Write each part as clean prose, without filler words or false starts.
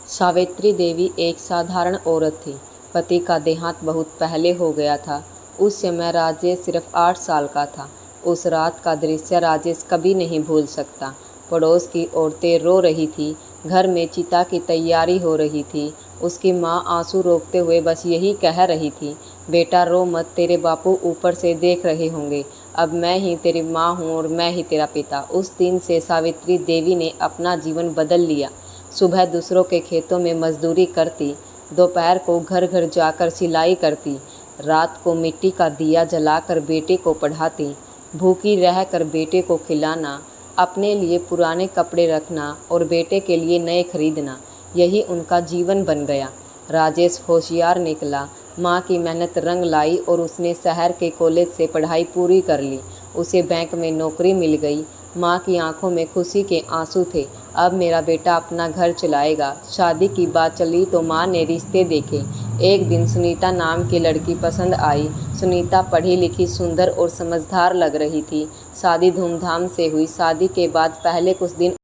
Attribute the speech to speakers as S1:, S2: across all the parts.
S1: सावित्री देवी एक साधारण औरत थी। पति का देहांत बहुत पहले हो गया था। उस समय राजेश सिर्फ 8 साल का था। उस रात का दृश्य राजेश कभी नहीं भूल सकता। पड़ोस की औरतें रो रही थी, घर में चिता की तैयारी हो रही थी। उसकी माँ आंसू रोकते हुए बस यही कह रही थी, बेटा रो मत, तेरे बापू ऊपर से देख रहे होंगे। अब मैं ही तेरी माँ हूँ और मैं ही तेरा पिता। उस दिन से सावित्री देवी ने अपना जीवन बदल लिया। सुबह दूसरों के खेतों में मजदूरी करती, दोपहर को घर घर जाकर सिलाई करती, रात को मिट्टी का दिया जलाकर बेटे को पढ़ाती, भूखी रहकर बेटे को खिलाना, अपने लिए पुराने कपड़े रखना और बेटे के लिए नए खरीदना, यही उनका जीवन बन गया। राजेश होशियार निकला, माँ की मेहनत रंग लाई और उसने शहर के कॉलेज से पढ़ाई पूरी कर ली। उसे बैंक में नौकरी मिल गई। माँ की आंखों में खुशी के आंसू थे। अब मेरा बेटा अपना घर चलाएगा। शादी की बात चली तो माँ ने रिश्ते देखे। एक दिन सुनीता नाम की लड़की पसंद आई। सुनीता पढ़ी लिखी, सुंदर और समझदार लग रही थी। शादी धूमधाम से हुई। शादी के बाद पहले कुछ दिन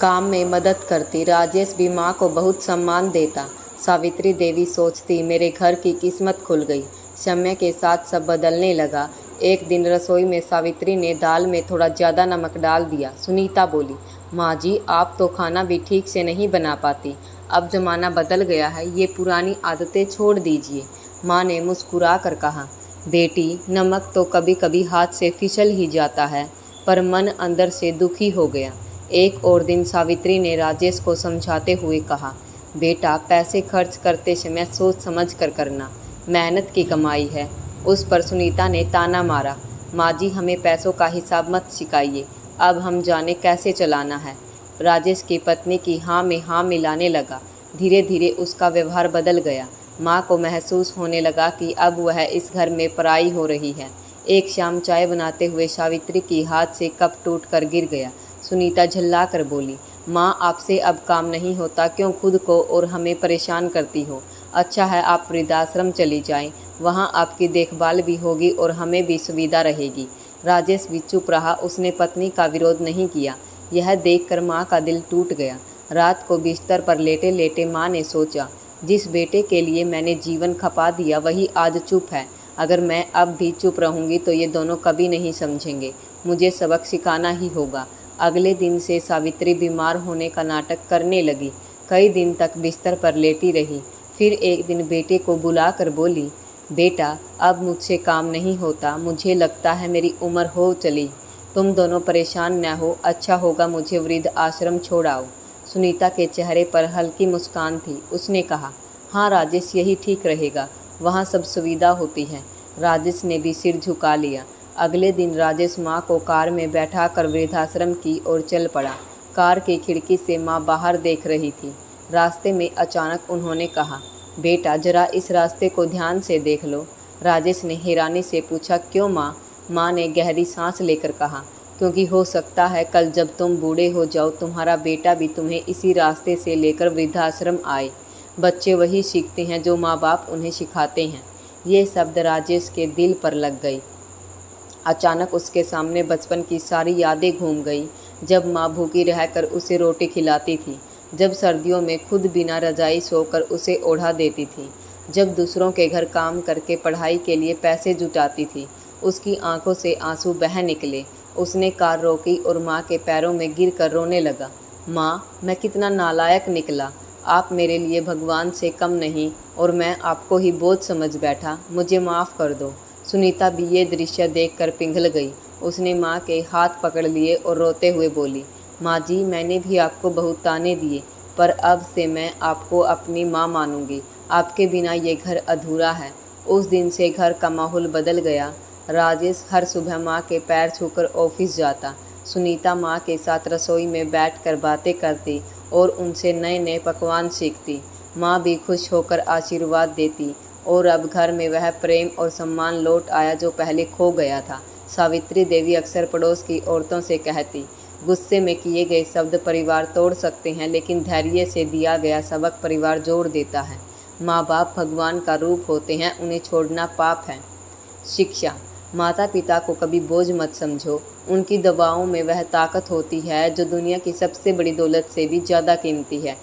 S1: काम में मदद करती। राजेश भी माँ को बहुत सम्मान देता। सावित्री देवी सोचती, मेरे घर की किस्मत खुल गई। समय के साथ सब बदलने लगा। एक दिन रसोई में सावित्री ने दाल में थोड़ा ज़्यादा नमक डाल दिया। सुनीता बोली, माँ जी आप तो खाना भी ठीक से नहीं बना पाती। अब ज़माना बदल गया है, ये पुरानी आदतें छोड़ दीजिए। माँ ने मुस्कुरा कर कहा, बेटी नमक तो कभी कभी हाथ से फिसल ही जाता है, पर मन अंदर से दुखी हो गया। एक और दिन सावित्री ने राजेश को समझाते हुए कहा, बेटा पैसे खर्च करते समय सोच समझ कर करना, मेहनत की कमाई है। उस पर सुनीता ने ताना मारा, माँ जी हमें पैसों का हिसाब मत सिखाइए, अब हम जाने कैसे चलाना है। राजेश की पत्नी की हाँ में हाँ मिलाने लगा। धीरे धीरे उसका व्यवहार बदल गया। माँ को महसूस होने लगा कि अब वह इस घर में पराई हो रही है। एक शाम चाय बनाते हुए सावित्री की हाथ से कप टूट कर गिर गया। सुनीता झल्ला कर बोली, माँ आपसे अब काम नहीं होता, क्यों खुद को और हमें परेशान करती हो। अच्छा है आप वृद्धाश्रम चली जाएं, वहाँ आपकी देखभाल भी होगी और हमें भी सुविधा रहेगी। राजेश भी चुप रहा। उसने पत्नी का विरोध नहीं किया। यह देखकर माँ का दिल टूट गया। रात को बिस्तर पर लेटे लेटे माँ ने सोचा, जिस बेटे के लिए मैंने जीवन खपा दिया वही आज चुप है। अगर मैं अब भी चुप रहूँगी तो ये दोनों कभी नहीं समझेंगे। मुझे सबक सिखाना ही होगा। अगले दिन से सावित्री बीमार होने का नाटक करने लगी। कई दिन तक बिस्तर पर लेटी रही। फिर एक दिन बेटे को बुला कर बोली, बेटा अब मुझसे काम नहीं होता, मुझे लगता है मेरी उम्र हो चली। तुम दोनों परेशान न हो, अच्छा होगा मुझे वृद्ध आश्रम छोड़ाओ। सुनीता के चेहरे पर हल्की मुस्कान थी। उसने कहा, हाँ राजेश यही ठीक रहेगा, वहाँ सब सुविधा होती है। राजेश ने भी सिर झुका लिया। अगले दिन राजेश माँ को कार में बैठा कर वृद्धाश्रम की ओर चल पड़ा। कार की खिड़की से माँ बाहर देख रही थी। रास्ते में अचानक उन्होंने कहा, बेटा जरा इस रास्ते को ध्यान से देख लो। राजेश ने हैरानी से पूछा, क्यों माँ? माँ ने गहरी सांस लेकर कहा, क्योंकि हो सकता है कल जब तुम बूढ़े हो जाओ तुम्हारा बेटा भी तुम्हें इसी रास्ते से लेकर वृद्धाश्रम आए। बच्चे वही सीखते हैं जो माँ बाप उन्हें सिखाते हैं। ये शब्द राजेश के दिल पर लग गई। अचानक उसके सामने बचपन की सारी यादें घूम गई। जब माँ भूखी रहकर उसे रोटी खिलाती थी, जब सर्दियों में खुद बिना रजाई सोकर उसे ओढ़ा देती थी, जब दूसरों के घर काम करके पढ़ाई के लिए पैसे जुटाती थी। उसकी आंखों से आंसू बह निकले। उसने कार रोकी और माँ के पैरों में गिर कर रोने लगा। माँ मैं कितना नालायक निकला, आप मेरे लिए भगवान से कम नहीं और मैं आपको ही बोझ समझ बैठा, मुझे माफ़ कर दो। सुनीता भी ये दृश्य देखकर पिघल गई। उसने माँ के हाथ पकड़ लिए और रोते हुए बोली, माँ जी मैंने भी आपको बहुत ताने दिए, पर अब से मैं आपको अपनी माँ मानूंगी। आपके बिना ये घर अधूरा है। उस दिन से घर का माहौल बदल गया। राजेश हर सुबह माँ के पैर छूकर ऑफिस जाता। सुनीता माँ के साथ रसोई में बैठकर बातें करती और उनसे नए नए पकवान सीखती। माँ भी खुश होकर आशीर्वाद देती और अब घर में वह प्रेम और सम्मान लौट आया जो पहले खो गया था। सावित्री देवी अक्सर पड़ोस की औरतों से कहती, गुस्से में किए गए शब्द परिवार तोड़ सकते हैं, लेकिन धैर्य से दिया गया सबक परिवार जोड़ देता है। माँ बाप भगवान का रूप होते हैं, उन्हें छोड़ना पाप है। शिक्षा। माता पिता को कभी बोझ मत समझो। उनकी दवाओं में वह ताकत होती है जो दुनिया की सबसे बड़ी दौलत से भी ज़्यादा कीमती है।